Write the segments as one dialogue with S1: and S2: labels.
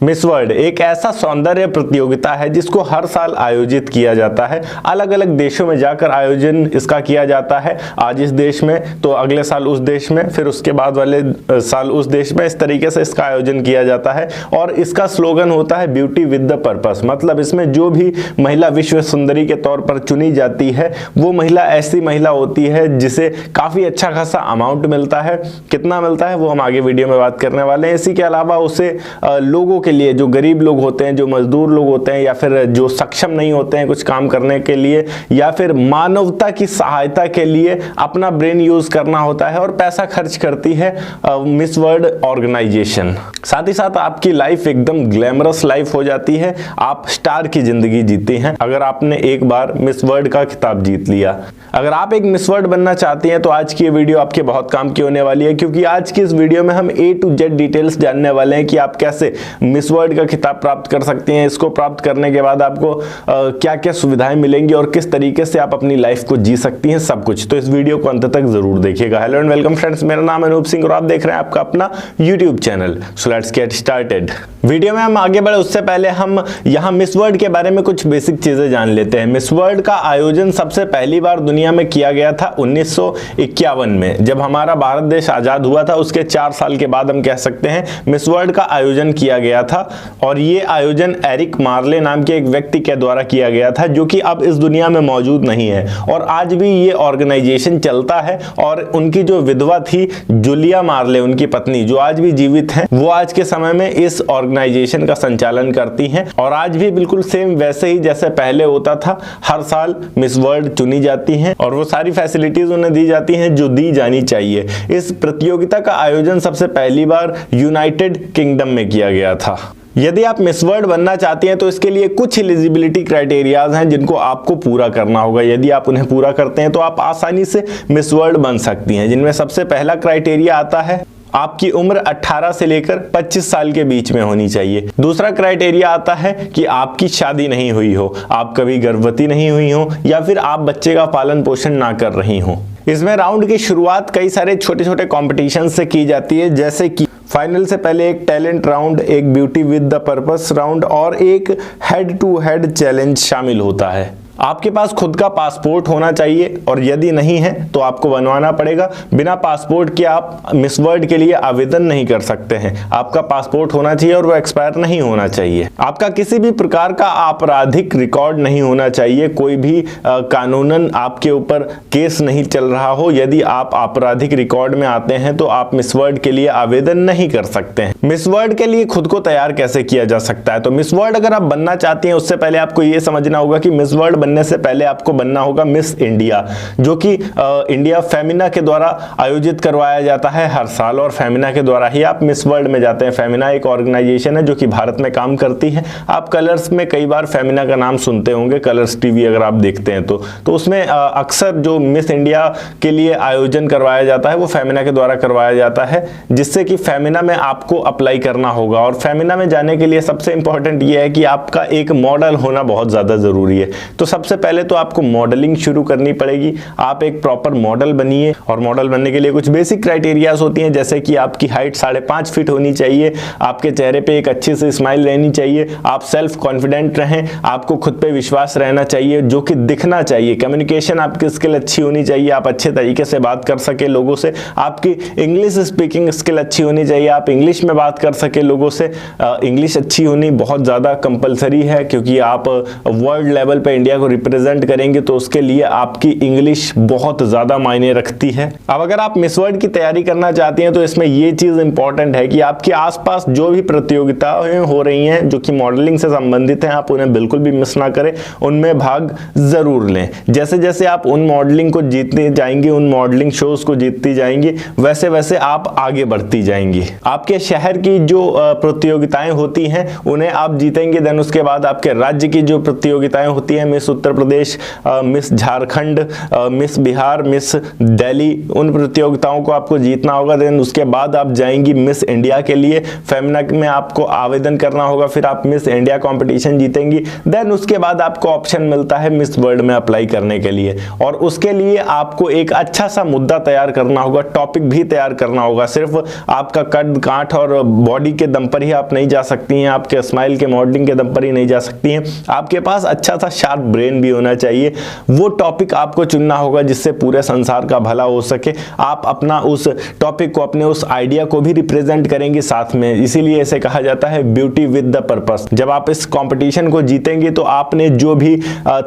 S1: Miss world एक ऐसा सौंदर्य प्रतियोगिता है जिसको हर साल आयोजित किया जाता है। अलग अलग देशों में जाकर आयोजन इसका किया जाता है। आज इस देश में तो अगले साल उस देश में, फिर उसके बाद वाले साल उस देश में, इस तरीके से इसका आयोजन किया जाता है। और इसका स्लोगन होता है ब्यूटी विद द पर्पस। मतलब इसमें जो भी महिला विश्व सुंदरी के तौर पर चुनी जाती है वो महिला ऐसी महिला होती है जिसे काफी अच्छा खासा अमाउंट मिलता है। कितना मिलता है वो हम आगे वीडियो में बात करने वाले हैं। इसी के अलावा उसे लोगों के लिए, जो गरीब लोग होते हैं, जो मजदूर लोग होते हैं, या फिर जो सक्षम नहीं होते हैं कुछ काम करने के लिए, या फिर मानवता की सहायता के लिए अपना ब्रेन यूज करना होता है और पैसा खर्च करती है मिस वर्ल्ड ऑर्गेनाइजेशन। साथ ही साथ आपकी लाइफ एकदम ग्लैमरस लाइफ हो जाती है। आप स्टार की जिंदगी जीते हैं अगर आपने एक बार मिस वर्ल्ड का खिताब जीत लिया। अगर आप एक मिस वर्ल्ड बनना चाहती हैं तो आज की ये वीडियो आपके बहुत काम की होने वाली है, क्योंकि आज की इस वीडियो में हम A to Z डिटेल्स जानने वाले हैं कि आप कैसे मिस वर्ल्ड का खिताब प्राप्त कर सकती हैं। इसको प्राप्त करने के बाद आपको क्या क्या सुविधाएं मिलेंगी और किस तरीके से आप अपनी लाइफ को जी सकती हैं, सब कुछ। तो इस वीडियो को अंत तक जरूर देखिएगा। हेलो एंड वेलकम फ्रेंड्स, मेरा नाम है अनूप सिंह और आप देख रहे हैं आपका अपना YouTube channel. So let's get started. Video में हम आगे बढ़े उससे पहले हम यहाँ मिस वर्ल्ड के बारे में कुछ बेसिक चीजें जान लेते हैं। मिस वर्ल्ड का आयोजन सबसे पहली बार दुनिया में किया गया था 1951 में, जब हमारा भारत देश आजाद हुआ था। उसके 4 साल के बाद हम कह सकते हैं मिस वर्ल्ड का आयोजन किया गया था। और ये आयोजन एरिक मार्ले नाम के एक व्यक्ति के द्वारा किया गया था, जो कि अब इस दुनिया में मौजूद नहीं है। और आज भी ये ऑर्गेनाइजेशन चलता है। और उनकी जो विधवा थी जूलिया मार्ले, उनकी पत्नी, जो आज भी जीवित हैं, वो आज के समय में इस ऑर्गेनाइजेशन का संचालन करती हैं। और आज भी बिल्कुल सेम वैसे ही जैसे पहले होता था, हर साल मिस वर्ल्ड चुनी जाती हैं और वो सारी फैसिलिटीज उन्हें दी जाती हैं जो दी जानी चाहिए। इस प्रतियोगिता का आयोजन सबसे पहली बार यूनाइटेड किंगडम में किया गया था। यदि आप मिस वर्ल्ड बनना चाहती हैं तो इसके लिए कुछ एलिजिबिलिटी क्राइटेरियाज हैं जिनको आपको पूरा करना होगा। यदि आप उन्हें पूरा करते हैं तो आप आसानी से मिस वर्ल्ड बन सकती हैं। जिनमें सबसे पहला क्राइटेरिया आता है आपकी उम्र 18 से लेकर 25 साल के बीच में होनी चाहिए। दूसरा क्राइटेरिया आता है कि आपकी शादी नहीं हुई हो, आप कभी गर्भवती नहीं हुई हो, या फिर आप बच्चे का पालन पोषण ना कर रही हो। इसमें राउंड की शुरुआत कई सारे छोटे छोटे कॉम्पिटिशन से की जाती है, जैसे कि फाइनल से पहले एक टैलेंट राउंड, एक beauty with the purpose round और एक हेड टू हेड चैलेंज शामिल होता है। आपके पास खुद का पासपोर्ट होना चाहिए और यदि नहीं है तो आपको बनवाना पड़ेगा। बिना पासपोर्ट के आप मिस वर्ल्ड के लिए आवेदन नहीं कर सकते हैं। आपका पासपोर्ट होना चाहिए और वो एक्सपायर नहीं होना चाहिए। आपका किसी भी प्रकार का आपराधिक रिकॉर्ड नहीं होना चाहिए। कोई भी कानूनन आपके ऊपर केस नहीं चल रहा हो। यदि आप आपराधिक रिकॉर्ड में आते हैं तो आप मिस वर्ल्ड के लिए आवेदन नहीं कर सकते हैं। मिस वर्ल्ड के लिए खुद को तैयार कैसे किया जा सकता है? तो मिस वर्ल्ड अगर आप बनना चाहती हैं उससे पहले आपको यह समझना होगा कि मिस वर्ल्ड बनने से पहले आपको बनना होगा मिस इंडिया, जो कि इंडिया फेमिना के द्वारा आयोजित करवाया जाता है हर साल। और फेमिना के द्वारा ही आप मिस वर्ल्ड में जाते हैं। फेमिना एक ऑर्गेनाइजेशन है जो कि भारत में काम करती है। आप कलर्स में कई बार फेमिना का नाम सुनते होंगे, कलर्स टीवी अगर आप देखते हैं तो उसमें अक्सर जो मिस इंडिया के लिए आयोजन करवाया जाता है वो फेमिना के द्वारा करवाया जाता है, जिससे कि फेमिना में आपको अप्लाई करना होगा। और फेमिना में जाने के लिए सबसे इंपॉर्टेंट ये है कि आपका एक मॉडल होना बहुत ज्यादा जरूरी है। तो सबसे पहले तो आपको मॉडलिंग शुरू करनी पड़ेगी। आप एक प्रॉपर मॉडल बनिए। और मॉडल बनने के लिए कुछ बेसिक क्राइटेरियाज होती हैं, जैसे कि आपकी हाइट 5.5 फीट होनी चाहिए, आपके चेहरे पे एक अच्छी सी स्माइल रहनी चाहिए, आप सेल्फ कॉन्फिडेंट रहें, आपको खुद पे विश्वास रहना चाहिए जो कि दिखना चाहिए, कम्युनिकेशन आपकी स्किल अच्छी होनी चाहिए, आप अच्छे तरीके से बात कर सके लोगों से, आपकी इंग्लिश स्पीकिंग स्किल अच्छी होनी चाहिए, आप इंग्लिश में बात कर सके लोगों से। इंग्लिश अच्छी होनी बहुत ज़्यादा कंपलसरी है, क्योंकि आप वर्ल्ड लेवल पे इंडिया को रिप्रेजेंट करेंगे तो उसके लिए आपकी इंग्लिश बहुत ज्यादा मायने रखती है। अब अगर आप मिस वर्ल्ड की तैयारी करना चाहती हैं तो इसमें यह चीज इंपॉर्टेंट है कि आपके आसपास जो भी प्रतियोगिताएं हो रही हैं जो कि मॉडलिंग से संबंधित हैं, आप उन्हें बिल्कुल भी मिस ना करें, उनमें भाग जरूर लें। जैसे जैसे आप उन मॉडलिंग को जीतते जाएंगे, उन मॉडलिंग शोज को जीतती जाएंगी, वैसे वैसे आप आगे बढ़ती जाएंगी। आपके शहर की जो प्रतियोगिताएं होती हैं उन्हें आप जीतेंगे, देन उसके बाद आपके राज्य की जो प्रतियोगिताएं होती है miss Uttar Pradesh, miss Jharkhand, miss Bihar, miss Delhi, उन प्रतियोगिताओं को आपको जीतना होगा। देन उसके बाद आप जाएंगी मिस इंडिया के लिए, फेमिना में आपको आवेदन करना होगा, फिर आप मिस इंडिया कंपटीशन जीतेंगी। देन उसके बाद आपको ऑप्शन मिलता है मिस वर्ल्ड में अप्लाई करने के लिए, और उसके लिए आपको एक अच्छा सा मुद्दा तैयार करना होगा, टॉपिक भी तैयार करना होगा। सिर्फ आपका कद काठ और बॉडी के दम पर ही आप नहीं जा सकती हैं, आपके स्माइल के मॉडलिंग के दम पर ही नहीं जा सकती हैं, आपके पास अच्छा सा शार्प ब्रेन भी होना चाहिए। वो टॉपिक आपको चुनना होगा जिससे पूरे संसार का भला हो सके। आप अपना उस टॉपिक को, अपने उस आइडिया को भी रिप्रेजेंट करेंगे साथ में, इसीलिए इसे कहा जाता है ब्यूटी विद द पर्पस। जब आप इस कंपटीशन को जीतेंगे तो आपने जो भी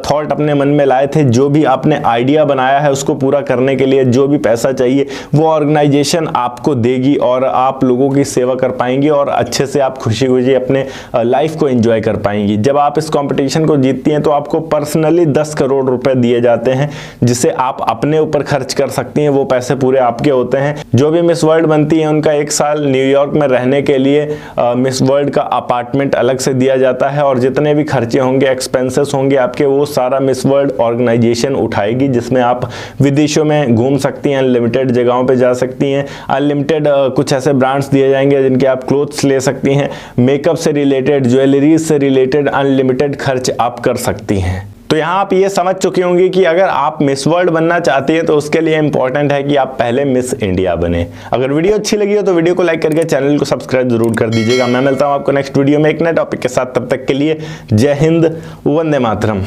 S1: थॉट अपने मन में लाए थे, जो भी आपने आइडिया बनाया है, उसको पूरा करने के लिए जो भी पैसा चाहिए वो ऑर्गेनाइजेशन आपको देगी, और आप लोगों की सेवा कर पाएंगे और अच्छे से आप खुशी खुशी अपने लाइफ को एंजॉय कर पाएंगी। जब आप इस कंपटीशन को जीतती हैं तो आपको पर्सनली 10 करोड़ रुपए दिए जाते हैं, जिसे आप अपने ऊपर खर्च कर सकती हैं। वो पैसे पूरे आपके होते हैं। जो भी मिस वर्ल्ड बनती है उनका 1 साल न्यूयॉर्क में रहने के लिए मिस वर्ल्ड का अपार्टमेंट अलग से दिया जाता है, और जितने भी खर्चे होंगे, एक्सपेंसेस होंगे आपके, वो सारा मिस वर्ल्ड ऑर्गेनाइजेशन उठाएगी, जिसमें आप विदेशों में घूम सकती हैं, अनलिमिटेड जगहों पे जा सकती हैं, अनलिमिटेड कुछ ऐसे ब्रांड्स दिए जाएंगे जिनके आप क्लोथ्स ले सकती हैं, मेकअप से रिलेटेड, ज्वेलरीज से रिलेटेड अनलिमिटेड खर्च आप कर सकती हैं। तो यहाँ आप ये समझ चुकी होंगी कि अगर आप मिस वर्ल्ड बनना चाहती हैं तो उसके लिए इंपॉर्टेंट है कि आप पहले मिस इंडिया बने। अगर वीडियो अच्छी लगी हो तो वीडियो को लाइक करके चैनल को सब्सक्राइब जरूर कर दीजिएगा। मैं मिलता हूँ आपको नेक्स्ट वीडियो में एक नए टॉपिक के साथ। तब तक के लिए जय हिंद, वंदे मातरम।